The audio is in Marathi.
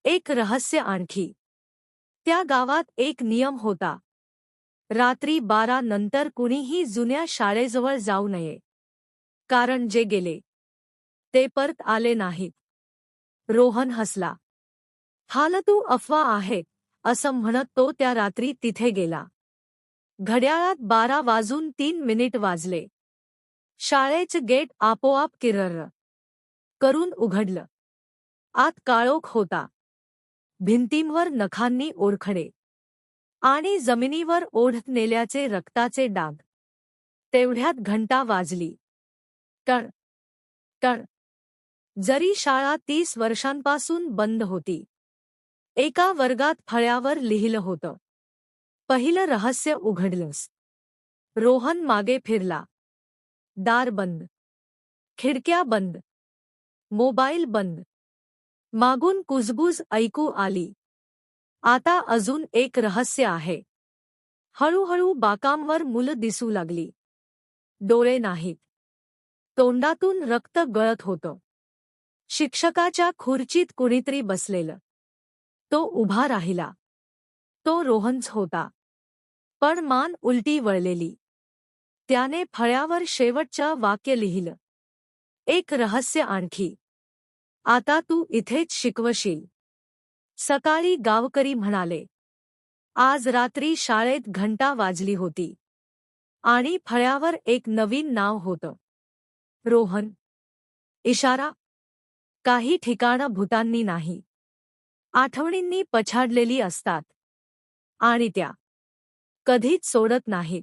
एक रहस्य आणखी. त्या गावात एक नियम होता. रात्री 12 नंतर कुणीही जुन्या शाळेजवळ जाऊ नये. कारण जे गेले ते परत आले नाहीत. रोहन हसला. फालतू अफवा आहे, असं म्हणत तो त्या रात्री तिथे गेला. घड्याळात 12 वाजून 3 वाजले. शाळेचं गेट आपोआप किर्र करून उघडलं. आत काळोख होता. भिंतींवर नखांनी ओरखडे आणि जमिनीवर ओढत नेल्याचे रक्ताचे डाग. तेवढ्यात घंटा वाजली. टण टण. जरी शाळा 30 वर्षांपासून बंद होती. एका वर्गात फळ्यावर लिहिलं होतं, पहिलं रहस्य उघडलंस. रोहन मागे फिरला. दार बंद, खिडक्या बंद, मोबाईल बंद. मागून कुजबूज ऐकू आली. आता अजून एक रहस्य आहे. हळूहळू बाकांवर मुलं दिसू लागली. डोळे नाहीत. तोंडातून रक्त गळत होतं. शिक्षकाच्या खुर्चीत कुणीतरी बसलेलं. तो उभा राहिला. तो रोहनच होता. पण मान उलटी वळलेली. त्याने फळ्यावर शेवटचं वाक्य लिहिलं. एक रहस्य आणखी. आता तू इथेच शिकवशील. सकाळी गावकरी म्हणाले. आज रात्री शाळेत घंटा वाजली होती. आणि फळ्यावर एक नवीन नाव होतं. रोहन. इशारा. काही ठिकाणं भूतांनी नाही, आठवणींनी पछाडलेली असतात. आणि त्या कधीच सोडत नाहीत.